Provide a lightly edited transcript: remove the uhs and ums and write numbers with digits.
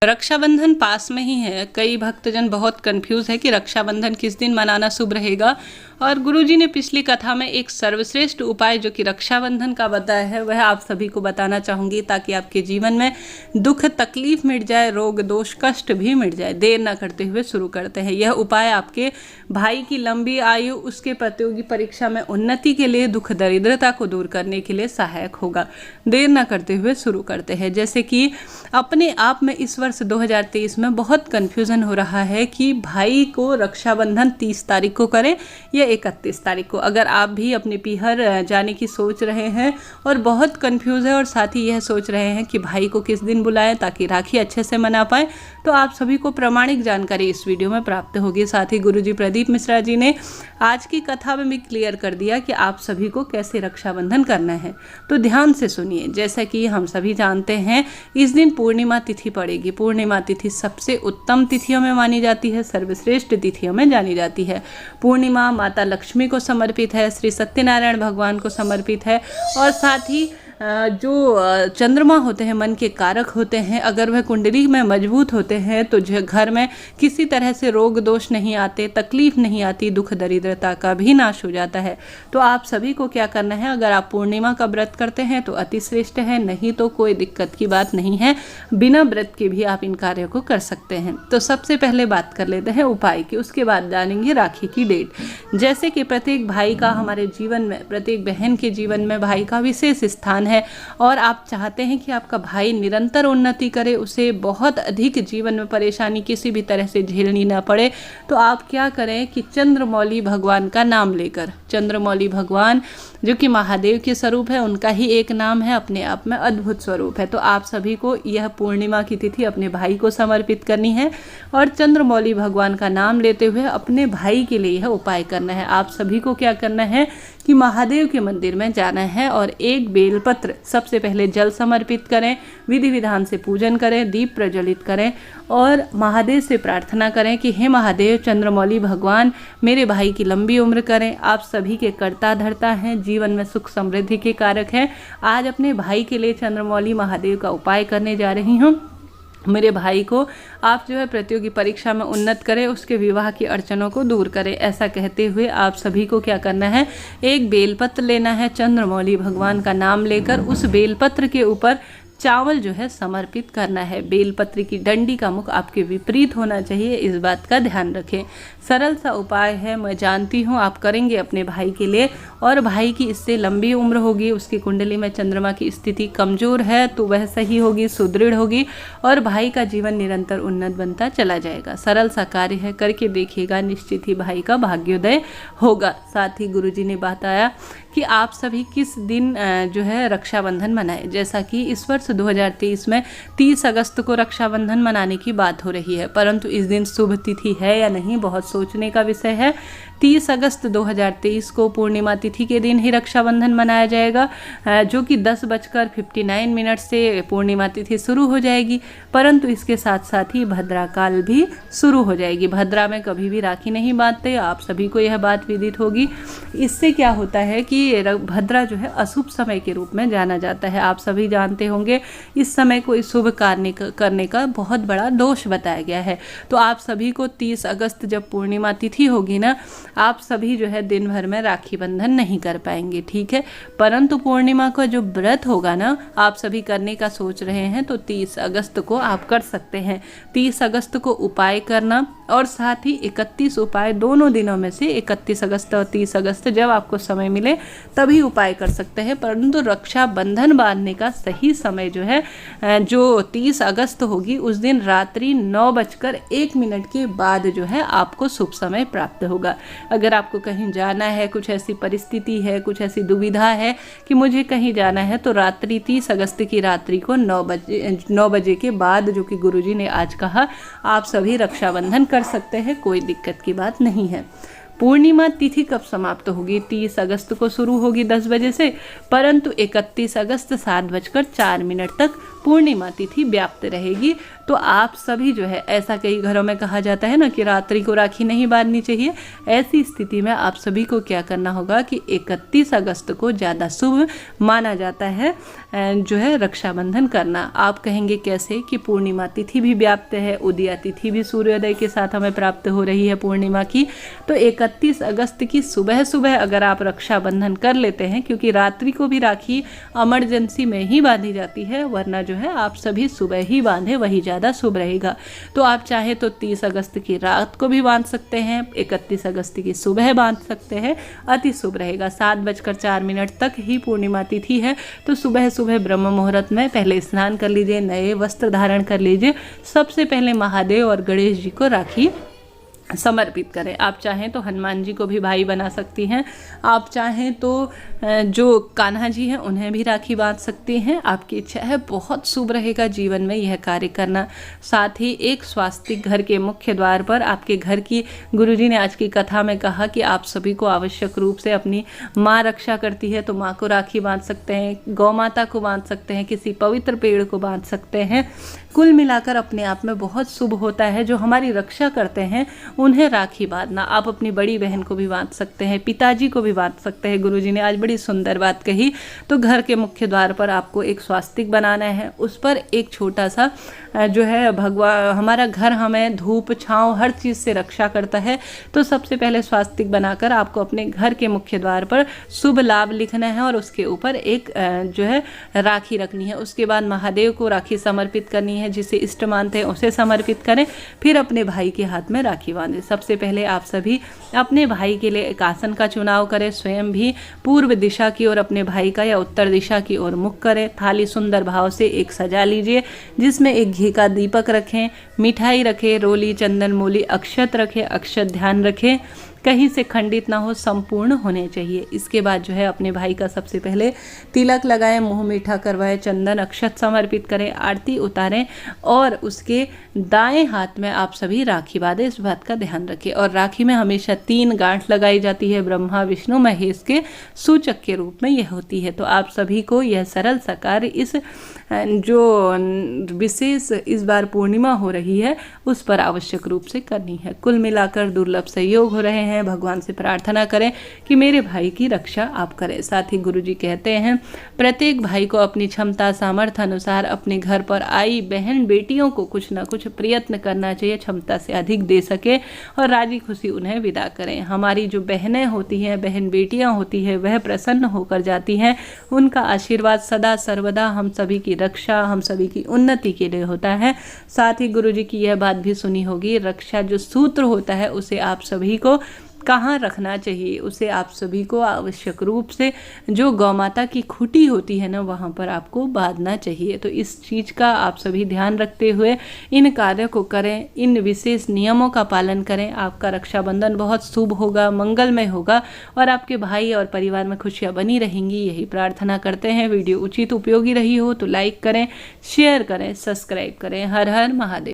रक्षाबंधन पास में ही है। कई भक्तजन बहुत कंफ्यूज है कि रक्षाबंधन किस दिन मनाना शुभ रहेगा, और गुरुजी ने पिछली कथा में एक सर्वश्रेष्ठ उपाय जो कि रक्षाबंधन का बताया है वह आप सभी को बताना चाहूँगी, ताकि आपके जीवन में दुख तकलीफ मिट जाए, रोग दोष कष्ट भी मिट जाए। देर न करते हुए शुरू करते हैं। यह उपाय आपके भाई की लंबी आयु, उसके प्रतियोगी परीक्षा में उन्नति के लिए, दुख दरिद्रता को दूर करने के लिए सहायक होगा। देर न करते हुए शुरू करते हैं। जैसे कि अपने आप में इस वर्ष 2023 में बहुत कन्फ्यूज़न हो रहा है कि भाई को रक्षाबंधन 30 तारीख को करें या 31 तारीख को। अगर आप भी अपने पीहर जाने की सोच रहे हैं और बहुत कन्फ्यूज़ है, और साथ ही यह सोच रहे हैं कि भाई को किस दिन बुलाएं ताकि राखी अच्छे से मना पाए, तो आप सभी को प्रामाणिक जानकारी इस वीडियो में प्राप्त होगी। साथ ही गुरुजी प्रदीप मिश्रा जी ने आज की कथा में भी क्लियर कर दिया कि आप सभी को कैसे रक्षाबंधन करना है। तो ध्यान से सुनिए। जैसा कि हम सभी जानते हैं, इस दिन पूर्णिमा तिथि पड़ेगी। पूर्णिमा तिथि सबसे उत्तम तिथियों में मानी जाती है, सर्वश्रेष्ठ तिथियों में जानी जाती है। पूर्णिमा माता लक्ष्मी को समर्पित है, श्री सत्यनारायण भगवान को समर्पित है, और साथ ही जो चंद्रमा होते हैं मन के कारक होते हैं, अगर वह कुंडली में मजबूत होते हैं तो घर में किसी तरह से रोग दोष नहीं आते, तकलीफ नहीं आती, दुख दरिद्रता का भी नाश हो जाता है। तो आप सभी को क्या करना है, अगर आप पूर्णिमा का व्रत करते हैं तो अति श्रेष्ठ है, नहीं तो कोई दिक्कत की बात नहीं है। बिना व्रत के भी आप इन कार्यों को कर सकते हैं। तो सबसे पहले बात कर लेते हैं उपाय की, उसके बाद जानेंगे राखी की डेट। जैसे कि प्रत्येक भाई का हमारे जीवन में, प्रत्येक बहन के जीवन में भाई का विशेष स्थान है, और आप चाहते हैं कि आपका भाई निरंतर उन्नति करे, उसे बहुत अधिक जीवन में परेशानी किसी भी तरह से झेलनी ना पड़े। तो आप क्या करें कि चंद्रमौली भगवान का नाम लेकर, चंद्रमौली भगवान जो कि महादेव के स्वरूप है, उनका ही एक नाम है, अपने आप में अद्भुत स्वरूप है। तो आप सभी को यह पूर्णिमा की तिथि अपने भाई को समर्पित करनी है, और चंद्रमौली भगवान का नाम लेते हुए अपने भाई के लिए यह उपाय करना है। आप सभी को क्या करना है कि महादेव के मंदिर में जाना है, और एक बेलपत्र सबसे पहले जल समर्पित करें, विधि विधान से पूजन करें, दीप प्रज्वलित करें, और महादेव से प्रार्थना करें कि हे महादेव, चंद्रमौली भगवान मेरे भाई की लंबी उम्र करें। आप सभी के कर्ता धर्ता हैं, जीवन में सुख समृद्धि के कारक हैं। आज अपने भाई के लिए चंद्रमौली महादेव का उपाय करने जा रही हूँ। मेरे भाई को आप जो है प्रतियोगी परीक्षा में उन्नत करें, उसके विवाह की अड़चनों को दूर करें। ऐसा कहते हुए आप सभी को क्या करना है, एक बेलपत्र लेना है, चंद्रमौली भगवान का नाम लेकर उस बेलपत्र के ऊपर चावल जो है समर्पित करना है। बेलपत्र की डंडी का मुख आपके विपरीत होना चाहिए, इस बात का ध्यान रखें। सरल सा उपाय है, मैं जानती हूँ आप करेंगे अपने भाई के लिए, और भाई की इससे लंबी उम्र होगी। उसकी कुंडली में चंद्रमा की स्थिति कमज़ोर है तो वह सही होगी, सुदृढ़ होगी, और भाई का जीवन निरंतर उन्नत बनता चला जाएगा। सरल सा कार्य है, करके देखिएगा, निश्चित ही भाई का भाग्योदय होगा। साथ ही गुरुजी ने बताया कि आप सभी किस दिन जो है रक्षाबंधन मनाएं। जैसा कि इस वर्ष 2023 में 30 अगस्त को रक्षाबंधन मनाने की बात हो रही है, परंतु इस दिन शुभ तिथि है या नहीं, बहुत सोचने का विषय है। 30 अगस्त 2023 को पूर्णिमा तिथि के दिन ही रक्षाबंधन मनाया जाएगा, जो कि 10:59 से पूर्णिमा तिथि शुरू हो जाएगी। परंतु इसके साथ साथ ही भद्रा काल भी शुरू हो जाएगी। भद्रा में कभी भी राखी नहीं बांधते, आप सभी को यह बात विदित होगी। इससे क्या होता है कि भद्रा जो है अशुभ समय के रूप में जाना जाता है। आप सभी जानते होंगे इस समय को इस शुभ कार्य करने का बहुत बड़ा दोष बताया गया है। तो आप सभी को 30 अगस्त जब पूर्णिमा तिथि होगी ना, आप सभी जो है दिन भर में राखी बंधन नहीं कर पाएंगे, ठीक है। परंतु पूर्णिमा का जो व्रत होगा ना, आप सभी करने का सोच रहे हैं तो 30 अगस्त को आप कर सकते हैं। 30 अगस्त को उपाय करना, और साथ ही 31 उपाय, दोनों दिनों में से 31 अगस्त और 30 अगस्त जब आपको समय मिले तभी उपाय कर सकते हैं। परंतु रक्षाबंधन बांधने का सही समय जो है, जो 30 अगस्त होगी, उस दिन रात्रि 9:01 के बाद जो है आपको शुभ समय प्राप्त होगा। अगर आपको कहीं जाना है, कुछ ऐसी परिस्थिति है, कुछ ऐसी दुविधा है कि मुझे कहीं जाना है, तो रात्रि 30 अगस्त की रात्रि को 9 बजे के बाद, जो कि गुरुजी ने आज कहा, आप सभी रक्षाबंधन कर सकते हैं, कोई दिक्कत की बात नहीं है। पूर्णिमा तिथि कब समाप्त होगी? 30 अगस्त को शुरू होगी 10 बजे से, परंतु 31 अगस्त 7:04 तक पूर्णिमा तिथि व्याप्त रहेगी। तो आप सभी जो है, ऐसा कई घरों में कहा जाता है ना कि रात्रि को राखी नहीं बांधनी चाहिए, ऐसी स्थिति में आप सभी को क्या करना होगा कि 31 अगस्त को ज़्यादा शुभ माना जाता है जो है रक्षाबंधन करना। आप कहेंगे कैसे, कि पूर्णिमा तिथि भी व्याप्त है, उदया तिथि भी सूर्योदय के साथ हमें प्राप्त हो रही है पूर्णिमा की। तो 31 अगस्त की सुबह सुबह अगर आप रक्षाबंधन कर लेते हैं, क्योंकि रात्रि को भी राखी इमरजेंसी में ही बांधी जाती है, वरना जो है आप सभी सुबह ही बांधे, वही ज़्यादा शुभ रहेगा। तो आप चाहे तो 30 अगस्त की रात को भी बांध सकते हैं, 31 अगस्त की सुबह बांध सकते हैं, अति शुभ रहेगा। 7:04 तक ही पूर्णिमा तिथि है। तो सुबह सुबह ब्रह्म मुहूर्त में पहले स्नान कर लीजिए, नए वस्त्र धारण कर लीजिए, सबसे पहले महादेव और गणेश जी को राखी समर्पित करें। आप चाहें तो हनुमान जी को भी भाई बना सकती हैं, आप चाहें तो जो कान्हा जी हैं उन्हें भी राखी बांध सकती हैं, आपकी इच्छा है। बहुत शुभ रहेगा जीवन में यह कार्य करना। साथ ही एक स्वास्तिक घर के मुख्य द्वार पर आपके घर की, गुरुजी ने आज की कथा में कहा कि आप सभी को आवश्यक रूप से अपनी माँ रक्षा करती है, तो माँ को राखी बांध सकते हैं, गौ माता को बांध सकते हैं, किसी पवित्र पेड़ को बांध सकते हैं। कुल मिलाकर अपने आप में बहुत शुभ होता है। जो हमारी रक्षा करते हैं उन्हें राखी बांधना। आप अपनी बड़ी बहन को भी बांध सकते हैं, पिताजी को भी बांध सकते हैं। गुरुजी ने आज बड़ी सुंदर बात कही। तो घर के मुख्य द्वार पर आपको एक स्वास्तिक बनाना है, उस पर एक छोटा सा जो है भगवान, हमारा घर हमें धूप छांव हर चीज़ से रक्षा करता है। तो सबसे पहले स्वास्तिक बनाकर आपको अपने घर के मुख्य द्वार पर शुभ लाभ लिखना है और उसके ऊपर एक जो है राखी रखनी है। उसके बाद महादेव को राखी समर्पित करनी है, जिसे इष्ट मानते हैं उसे समर्पित करें। फिर अपने भाई के हाथ में राखी बांधें। सबसे पहले आप सभी अपने भाई के लिए एक आसन का चुनाव करें, स्वयं भी पूर्व दिशा की ओर अपने भाई का या उत्तर दिशा की ओर मुख करें। थाली सुंदर भाव से एक सजा लीजिए, जिसमें एक घी का दीपक रखें, मिठाई रखें, रोली, चंदन, मूली, अक्षत रखें। अक्षत ध्यान रखें कहीं से खंडित ना हो, संपूर्ण होने चाहिए। इसके बाद जो है अपने भाई का सबसे पहले तिलक लगाएं, मुंह मीठा करवाएं, चंदन अक्षत समर्पित करें, आरती उतारें और उसके दाएं हाथ में आप सभी राखी बांधें। इस बात का ध्यान रखें। और राखी में हमेशा 3 गांठ लगाई जाती है, ब्रह्मा विष्णु महेश के सूचक के रूप में यह होती है। तो आप सभी को यह सरल सा कार्य, इस जो विशेष इस बार पूर्णिमा हो रही है उस पर आवश्यक रूप से करनी है। कुल मिलाकर दुर्लभ सहयोग हो रहे हैं। भगवान से प्रार्थना करें कि मेरे भाई की रक्षा आप करें। साथ ही गुरुजी कहते हैं, प्रत्येक भाई को अपनी क्षमता सामर्थ्य अनुसार अपने घर पर आई बहन बेटियों को कुछ ना कुछ प्रयत्न करना चाहिए, क्षमता से अधिक दे सके और राजी खुशी उन्हें विदा करें। हमारी जो बहनें होती हैं, बहन बेटियां होती हैं, वह प्रसन्न होकर जाती हैं। उनका आशीर्वाद सदा सर्वदा हम सभी की रक्षा, हम सभी की उन्नति के लिए होता है। साथ ही गुरुजी की यह बात भी सुनी होगी, रक्षा जो सूत्र होता है उसे आप सभी को कहाँ रखना चाहिए, उसे आप सभी को आवश्यक रूप से जो गौ माता की खूंटी होती है ना, वहाँ पर आपको बांधना चाहिए। तो इस चीज़ का आप सभी ध्यान रखते हुए इन कार्यों को करें, इन विशेष नियमों का पालन करें। आपका रक्षाबंधन बहुत शुभ होगा, मंगलमय होगा और आपके भाई और परिवार में खुशियाँ बनी रहेंगी, यही प्रार्थना करते हैं। वीडियो उचित उपयोगी रही हो तो लाइक करें, शेयर करें, सब्सक्राइब करें। हर हर महादेव।